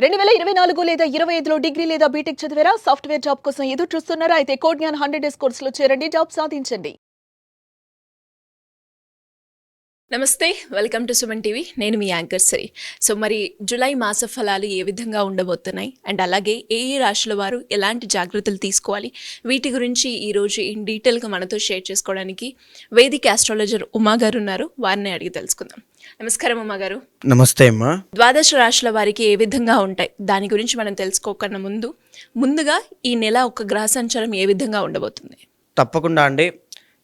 2024 లేదా 25లో డిగ్రీ లేదా బీటెక్ చదివారా? సాఫ్ట్‌వేర్ జాబ్ కోసం ఎదురు చూస్తున్నారా? అయితే కోడ్ జ్ఞాన్ 100 డేస్ కోర్సులో చేరండి. జాబ్ సాధించండి. నమస్తే, వెల్కమ్ టు సుమన్ టీవీ. నేను మీ యాంకర్ శ్రీ. సో మరి జూలై మాస ఫలాలు ఏ విధంగా ఉండబోతున్నాయి అండ్ అలాగే ఏ రాశుల వారు ఎలాంటి జాగ్రత్తలు తీసుకోవాలి, వీటి గురించి ఈరోజు ఇన్ డీటెయిల్గా మనతో షేర్ చేసుకోవడానికి వేదిక ఆస్ట్రాలజర్ ఉమా గారు ఉన్నారు. వారిని అడిగి తెలుసుకుందాం. నమస్కారం ఉమా గారు. నమస్తే అమ్మా. ద్వాదశ రాశుల వారికి ఏ విధంగా ఉంటాయి దాని గురించి మనం తెలుసుకోకన్నా ముందుగా ఈ నెల ఒక గ్రహ సంచారం ఏ విధంగా ఉండబోతుంది? తప్పకుండా అండి.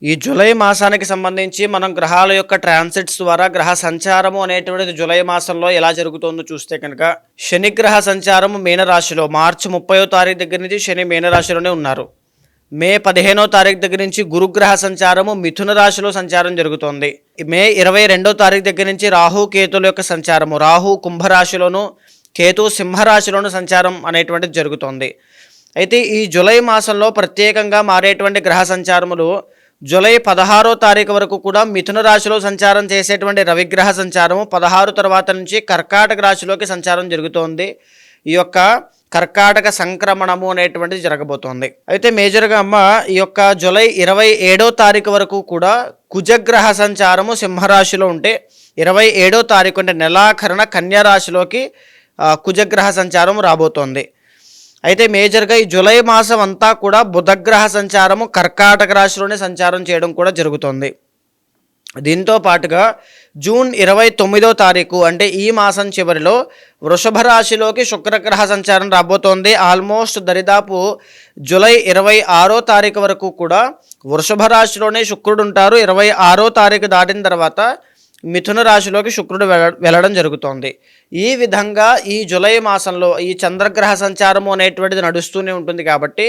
ఈ జూలై మాసానికి సంబంధించి మనం గ్రహాల యొక్క ట్రాన్సిట్స్ ద్వారా గ్రహ సంచారము అనేటువంటిది జూలై మాసంలో ఎలా జరుగుతుందో చూస్తే కనుక శనిగ్రహ సంచారము మీనరాశిలో మార్చి 30వ తారీఖు దగ్గర నుంచి శని మీనరాశిలోనే ఉన్నారు. మే 15వ తారీఖు దగ్గర నుంచి గురుగ్రహ సంచారము మిథున రాశిలో సంచారం జరుగుతోంది. మే 22వ తారీఖు దగ్గర నుంచి రాహు కేతుల యొక్క సంచారము, రాహు కుంభరాశిలోను కేతు సింహరాశిలోను సంచారం అనేటువంటిది జరుగుతోంది. అయితే ఈ జూలై మాసంలో ప్రత్యేకంగా మారేటువంటి గ్రహ సంచారములు జూలై 16వ తారీఖు వరకు కూడా మిథున రాశిలో సంచారం చేసేటువంటి రవిగ్రహ సంచారము 16 తర్వాత నుంచి కర్కాటక రాశిలోకి సంచారం జరుగుతోంది. ఈ యొక్క కర్కాటక సంక్రమణము అనేటువంటిది జరగబోతోంది. అయితే మేజర్గా అమ్మ ఈ యొక్క జూలై 27వ తారీఖు వరకు కూడా కుజగ్రహ సంచారము సింహరాశిలో ఉంటే 27వ తారీఖు అంటే నెలాఖరణ కన్యా రాశిలోకి కుజగ్రహ సంచారం రాబోతోంది. అయితే మేజర్గా ఈ జూలై మాసం అంతా కూడా బుధగ్రహ సంచారము కర్కాటక రాశిలోనే సంచారం చేయడం కూడా జరుగుతుంది. దీంతో పాటుగా జూన్ 29వ తారీఖు అంటే ఈ మాసం చివరిలో వృషభ రాశిలోకి శుక్రగ్రహ సంచారం రాబోతోంది. ఆల్మోస్ట్ దరిదాపు జూలై 26వ తారీఖు వరకు కూడా వృషభ రాశిలోనే శుక్రుడు ఉంటారు. 26వ తారీఖు దాటిన తర్వాత మిథున రాశిలోకి శుక్రుడు వెళ్ళడం జరుగుతోంది. ఈ విధంగా ఈ జూలై మాసంలో ఈ చంద్రగ్రహ సంచారము అనేటువంటిది నడుస్తూనే ఉంటుంది. కాబట్టి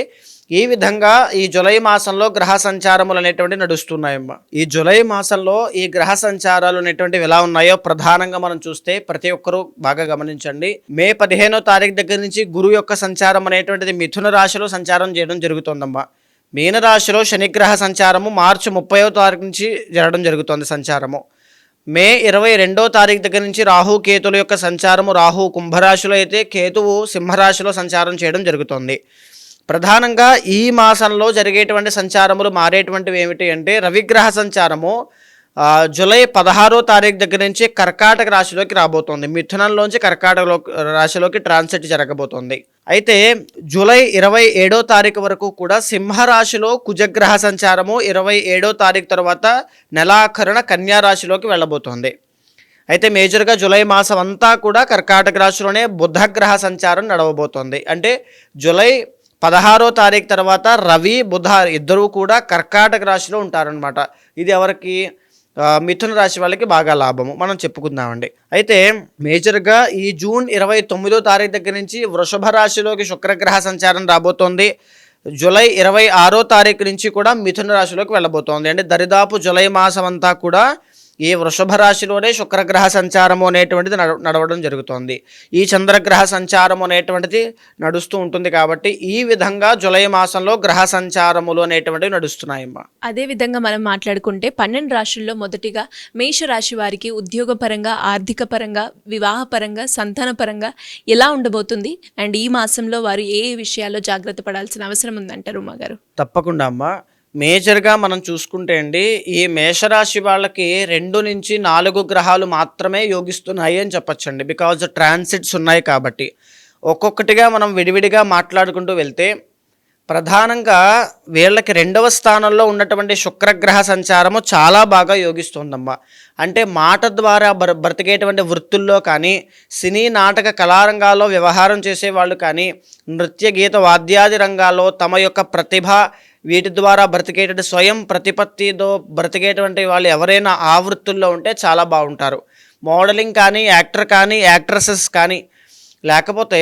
ఈ విధంగా ఈ జూలై మాసంలో గ్రహ సంచారములు అనేటువంటివి నడుస్తున్నాయమ్మా. ఈ జూలై మాసంలో ఈ గ్రహ సంచారాలు అనేటువంటివి ఎలా ఉన్నాయో ప్రధానంగా మనం చూస్తే ప్రతి ఒక్కరూ బాగా గమనించండి. మే 15వ తారీఖు దగ్గర నుంచి గురువు యొక్క సంచారం అనేటువంటిది మిథున రాశిలో సంచారం చేయడం జరుగుతోందమ్మా. మీనరాశిలో శనిగ్రహ సంచారము మార్చి 30వ తారీఖు నుంచి జరగడం జరుగుతోంది సంచారము. మే 22వ తారీఖు దగ్గర నుంచి రాహు కేతుల యొక్క సంచారము, రాహు కుంభరాశిలో అయితే కేతువు సింహరాశిలో సంచారం చేయడం జరుగుతుంది. ప్రధానంగా ఈ మాసంలో జరిగేటువంటి సంచారములు మారేటువంటివి ఏమిటి అంటే రవిగ్రహ సంచారము జూలై 16వ తారీఖు దగ్గర నుంచి కర్కాటక రాశిలోకి రాబోతోంది. మిథునంలోంచి కర్కాటక రాశిలోకి ట్రాన్సిట్ జరగబోతోంది. అయితే జూలై 27వ తారీఖు వరకు కూడా సింహరాశిలో కుజగ్రహ సంచారము 27వ తారీఖు తర్వాత నెలాఖరున కన్యా రాశిలోకి వెళ్ళబోతోంది. అయితే మేజర్గా జూలై మాసం అంతా కూడా కర్కాటక రాశిలోనే బుధగ్రహ సంచారం నడవబోతోంది. అంటే జూలై 16వ తారీఖు తర్వాత రవి బుధ ఇద్దరూ కూడా కర్కాటక రాశిలో ఉంటారనమాట. ఇది ఎవరికి? మిథున రాశి వాళ్ళకి బాగా లాభము మనం చెప్పుకుందామండి. అయితే మేజర్గా ఈ జూన్ 29వ తారీఖు దగ్గర నుంచి వృషభ రాశిలోకి శుక్రగ్రహ సంచారం రాబోతోంది. జూలై 26వ తారీఖు నుంచి కూడా మిథున రాశిలోకి వెళ్ళబోతోంది. అంటే దరిదాపు జూలై మాసం అంతా కూడా ఈ వృషభ రాశిలోనే శుక్రగ్రహ సంచారము అనేటువంటిది నడవడం జరుగుతోంది. ఈ చంద్రగ్రహ సంచారము అనేటువంటిది నడుస్తూ ఉంటుంది. కాబట్టి ఈ విధంగా జూలై మాసంలో గ్రహ సంచారములు అనేటువంటివి నడుస్తున్నాయమ్మా. అదేవిధంగా మనం మాట్లాడుకుంటే 12 రాశుల్లో మొదటిగా మేష రాశి వారికి ఉద్యోగపరంగా, ఆర్థిక పరంగా, వివాహపరంగా, సంతానపరంగా ఎలా ఉండబోతుంది అండ్ ఈ మాసంలో వారు ఏ విషయాల్లో జాగ్రత్త పడాల్సిన అవసరం ఉందంటారు ఉమా గారు? తప్పకుండా అమ్మా. మేజర్గా మనం చూసుకుంటే అండి ఈ మేషరాశి వాళ్ళకి 2 నుంచి 4 గ్రహాలు మాత్రమే యోగిస్తున్నాయి అని చెప్పచ్చండి. బికాజ్ ట్రాన్సిట్స్ ఉన్నాయి కాబట్టి. ఒక్కొక్కటిగా మనం విడివిడిగా మాట్లాడుకుంటూ వెళ్తే ప్రధానంగా వీళ్ళకి 2వ స్థానంలో ఉన్నటువంటి శుక్రగ్రహ సంచారము చాలా బాగా యోగిస్తుందమ్మా. అంటే మాట ద్వారా బ్రతికేటువంటి వృత్తుల్లో కానీ, సినీ నాటక కళారంగాల్లో వ్యవహారం చేసేవాళ్ళు కానీ, నృత్య గీత వాద్యాది రంగాల్లో తమ యొక్క ప్రతిభ వీటి ద్వారా బ్రతికేటువంటి స్వయం ప్రతిపత్తితో బ్రతికేటువంటి వాళ్ళు ఎవరైనా ఆ వృత్తుల్లో ఉంటే చాలా బాగుంటారు. మోడలింగ్ కానీ, యాక్టర్ కానీ, యాక్ట్రసెస్ కానీ, లేకపోతే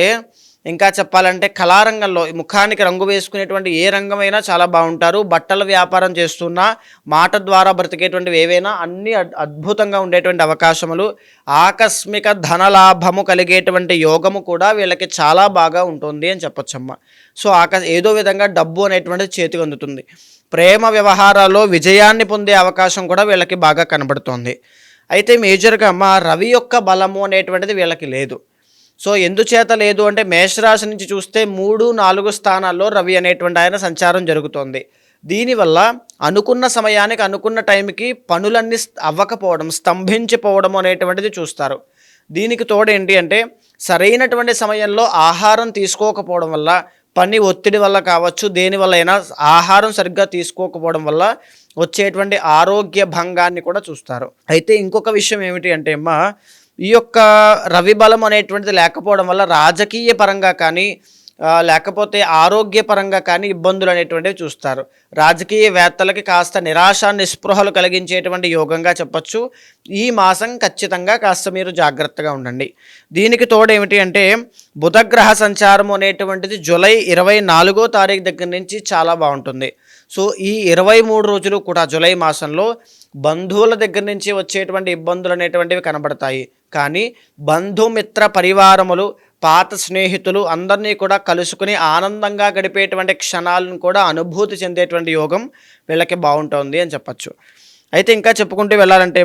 ఇంకా చెప్పాలంటే కళారంగంలో ముఖానికి రంగు వేసుకునేటువంటి ఏ రంగమైనా చాలా బాగుంటారు. బట్టల వ్యాపారం చేస్తున్నా, మాట ద్వారా బ్రతికేటువంటివి ఏవైనా అన్నీ అద్భుతంగా ఉండేటువంటి అవకాశములు, ఆకస్మిక ధనలాభము కలిగేటువంటి యోగము కూడా వీళ్ళకి చాలా బాగా ఉంటుంది అని చెప్పొచ్చమ్మా. సో ఏదో విధంగా డబ్బు అనేటువంటిది చేతికి అందుతుంది. ప్రేమ వ్యవహారాల్లో విజయాన్ని పొందే అవకాశం కూడా వీళ్ళకి బాగా కనబడుతోంది. అయితే మేజర్గా రవి యొక్క బలము అనేటువంటిది వీళ్ళకి లేదు. సో ఎందుచేత లేదు అంటే మేషరాశి నుంచి చూస్తే 3, 4 స్థానాల్లో రవి అనేటువంటి ఆయన సంచారం జరుగుతోంది. దీనివల్ల అనుకున్న సమయానికి అనుకున్న టైంకి పనులన్నీ అవ్వకపోవడం, స్తంభించిపోవడం అనేటువంటిది చూస్తారు. దీనికి తోడు ఏంటి అంటే సరైనటువంటి సమయంలో ఆహారం తీసుకోకపోవడం వల్ల, పని ఒత్తిడి వల్ల కావచ్చు, దేనివల్ల అయినా ఆహారం సరిగ్గా తీసుకోకపోవడం వల్ల వచ్చేటువంటి ఆరోగ్య భంగాన్ని కూడా చూస్తారు. అయితే ఇంకొక విషయం ఏమిటి అంటే అమ్మా, ఈ యొక్క రవి బలం అనేటువంటిది లేకపోవడం వల్ల రాజకీయ పరంగా కానీ లేకపోతే ఆరోగ్యపరంగా కానీ ఇబ్బందులు అనేటువంటివి చూస్తారు. రాజకీయవేత్తలకి కాస్త నిరాశ నిస్పృహలు కలిగించేటువంటి యోగంగా చెప్పచ్చు. ఈ మాసం ఖచ్చితంగా కాస్త మీరు జాగ్రత్తగా ఉండండి. దీనికి తోడు ఏమిటి అంటే బుధగ్రహ సంచారం అనేటువంటిది జూలై 24వ తారీఖు దగ్గర నుంచి చాలా బాగుంటుంది. సో ఈ 23 రోజులు కూడా జూలై మాసంలో బంధువుల దగ్గర నుంచి వచ్చేటువంటి ఇబ్బందులు అనేటువంటివి కనబడతాయి. కానీ బంధుమిత్ర పరివారములు, పాత స్నేహితులు అందరినీ కూడా కలుసుకుని ఆనందంగా గడిపేటువంటి క్షణాలను కూడా అనుభూతి చెందేటువంటి యోగం వీళ్ళకి బాగుంటుంది అని చెప్పచ్చు. అయితే ఇంకా చెప్పుకుంటూ వెళ్ళాలంటే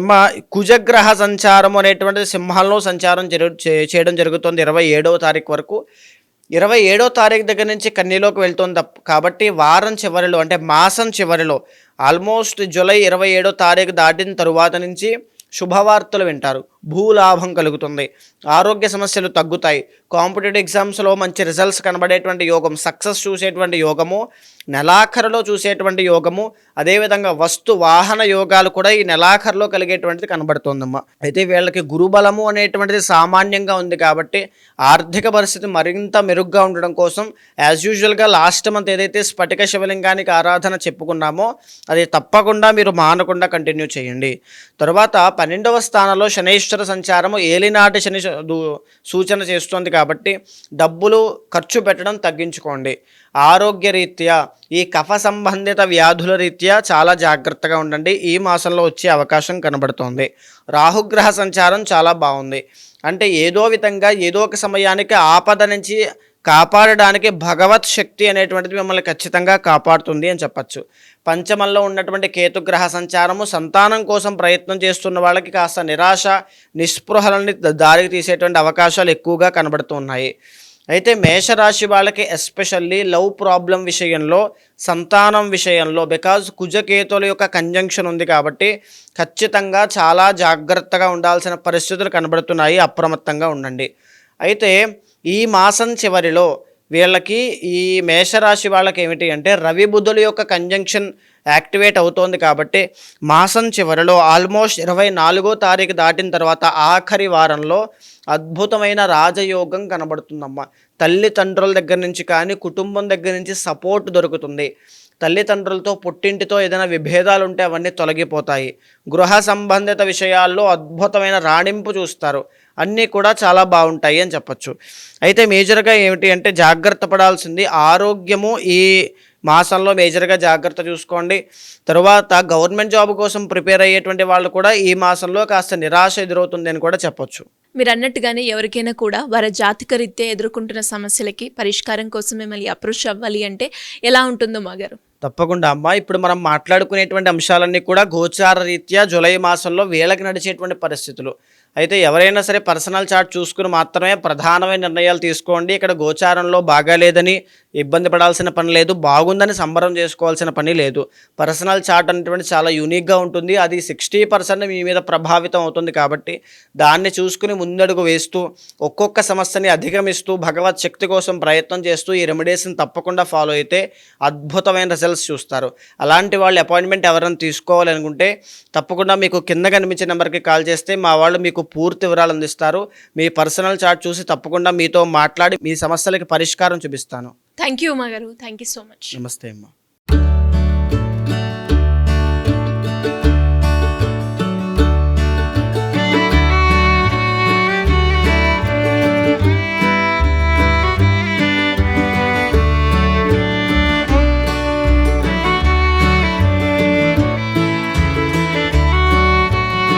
కుజగ్రహ సంచారం అనేటువంటిది సింహంలో సంచారం చేయడం జరుగుతుంది 27వ తారీఖు వరకు. 27వ తారీఖు దగ్గర నుంచి కన్యలోకి వెళ్తుంది కాబట్టి వారం చివరిలో అంటే మాసం చివరిలో ఆల్మోస్ట్ జూలై 27వ తారీఖు దాటిన తరువాత నుంచి శుభవార్తలు వింటారు. భూలాభం కలుగుతుంది, ఆరోగ్య సమస్యలు తగ్గుతాయి, కాంపిటేటివ్ ఎగ్జామ్స్లో మంచి రిజల్ట్స్ కనబడేటువంటి యోగం, సక్సెస్ చూసేటువంటి యోగము, నెలాఖరులో చూసేటువంటి యోగము, అదేవిధంగా వస్తు వాహన యోగాలు కూడా ఈ నెలాఖరులో కలిగేటువంటిది కనబడుతుందమ్మా. అయితే వీళ్ళకి గురుబలము అనేటువంటిది సామాన్యంగా ఉంది కాబట్టి ఆర్థిక పరిస్థితి మరింత మెరుగ్గా ఉండడం కోసం యాజ్ యూజువల్గా లాస్ట్ మంత్ ఏదైతే స్ఫటిక శివలింగానికి ఆరాధన చెప్పుకున్నామో అది తప్పకుండా మీరు మానకుండా కంటిన్యూ చేయండి. తర్వాత 12వ స్థానంలో శనైశ్వర సంచారము ఏలినాటి శని సూచన చేస్తుంది కాబట్టి డబ్బులు ఖర్చు పెట్టడం తగ్గించుకోండి. ఆరోగ్య రీత్యా ఈ కఫ సంబంధిత వ్యాధుల రీత్యా చాలా జాగ్రత్తగా ఉండండి. ఈ మాసంలో వచ్చే అవకాశం కనబడుతోంది. రాహుగ్రహ సంచారం చాలా బాగుంది. అంటే ఏదో విధంగా ఏదో ఒక సమయానికి ఆపద నుంచి కాపాడడానికి భగవత్ శక్తి అనేటువంటిది మిమ్మల్ని ఖచ్చితంగా కాపాడుతుంది అని చెప్పచ్చు. పంచమంలో ఉన్నటువంటి కేతుగ్రహ సంచారము సంతానం కోసం ప్రయత్నం చేస్తున్న వాళ్ళకి కాస్త నిరాశ నిస్పృహలని దారికి తీసేటువంటి అవకాశాలు ఎక్కువగా కనబడుతున్నాయి. అయితే మేషరాశి వాళ్ళకి ఎస్పెషల్లీ లవ్ ప్రాబ్లం విషయంలో, సంతానం విషయంలో బికాజ్ కుజకేతుల యొక్క కంజంక్షన్ ఉంది కాబట్టి ఖచ్చితంగా చాలా జాగ్రత్తగా ఉండాల్సిన పరిస్థితులు కనబడుతున్నాయి. అప్రమత్తంగా ఉండండి. అయితే ఈ మాసం చివరిలో వీళ్ళకి ఈ మేషరాశి వాళ్ళకి ఏమిటి అంటే రవి బుధుల యొక్క కంజంక్షన్ యాక్టివేట్ అవుతోంది కాబట్టి మాసం చివరిలో ఆల్మోస్ట్ 24వ తారీఖు దాటిన తర్వాత ఆఖరి వారంలో అద్భుతమైన రాజయోగం కనబడుతుందమ్మా. తల్లిదండ్రుల దగ్గర నుంచి కానీ కుటుంబం దగ్గర నుంచి సపోర్ట్ దొరుకుతుంది. తల్లిదండ్రులతో పుట్టింటితో ఏదైనా విభేదాలు ఉంటే అవన్నీ తొలగిపోతాయి. గృహ సంబంధిత విషయాల్లో అద్భుతమైన రాణింపు చూస్తారు. అన్నీ కూడా చాలా బాగుంటాయి అని చెప్పచ్చు. అయితే మేజర్గా ఏమిటి అంటే జాగ్రత్త పడాల్సింది ఆరోగ్యము. ఈ మాసంలో మేజర్గా జాగ్రత్త చూసుకోండి. తర్వాత గవర్నమెంట్ జాబ్ కోసం ప్రిపేర్ అయ్యేటువంటి వాళ్ళు కూడా ఈ మాసంలో కాస్త నిరాశ ఎదురవుతుంది అని కూడా చెప్పొచ్చు. మీరు అన్నట్టుగానే ఎవరికైనా కూడా వారి జాతక రీత్యా ఎదుర్కొంటున్న సమస్యలకి పరిష్కారం కోసం మిమ్మల్ని అప్రోచ్ అవ్వాలి అంటే ఎలా ఉంటుందో మాగారు? తప్పకుండా అమ్మా. ఇప్పుడు మనం మాట్లాడుకునేటువంటి అంశాలన్నీ కూడా గోచార రీత్యా జూలై మాసంలో వీళ్ళకి నడిచేటువంటి పరిస్థితులు. అయితే ఎవరైనా సరే పర్సనల్ చార్ట్ చూసుకుని మాత్రమే ప్రధానమైన నిర్ణయాలు తీసుకోండి. ఇక్కడ గోచారంలో బాగాలేదని ఇబ్బంది పడాల్సిన పని లేదు, బాగుందని సంబరం చేసుకోవాల్సిన పని లేదు. పర్సనల్ చార్ట్ అనేటువంటి చాలా యూనిక్గా ఉంటుంది. అది 60% మీ మీద ప్రభావితం అవుతుంది కాబట్టి దాన్ని చూసుకుని ముందడుగు వేస్తూ ఒక్కొక్క సమస్యని అధిగమిస్తూ భగవత్ శక్తి కోసం ప్రయత్నం చేస్తూ ఈ రెమెడీస్ని తప్పకుండా ఫాలో అయితే అద్భుతమైన రిజల్ట్స్ చూస్తారు. అలాంటి వాళ్ళు అపాయింట్మెంట్ ఎవరైనా తీసుకోవాలనుకుంటే తప్పకుండా మీకు కింద కనిపించే నెంబర్కి కాల్ చేస్తే మా వాళ్ళు మీకు పూర్తి వివరాలు అందిస్తారు. మీ పర్సనల్ చార్ట్ చూసి తప్పకుండా మీతో మాట్లాడి మీ సమస్యలకి పరిష్కారం చూపిస్తాను. థ్యాంక్ యూ మాగారు. Thank you so much. నమస్తే అమ్మా.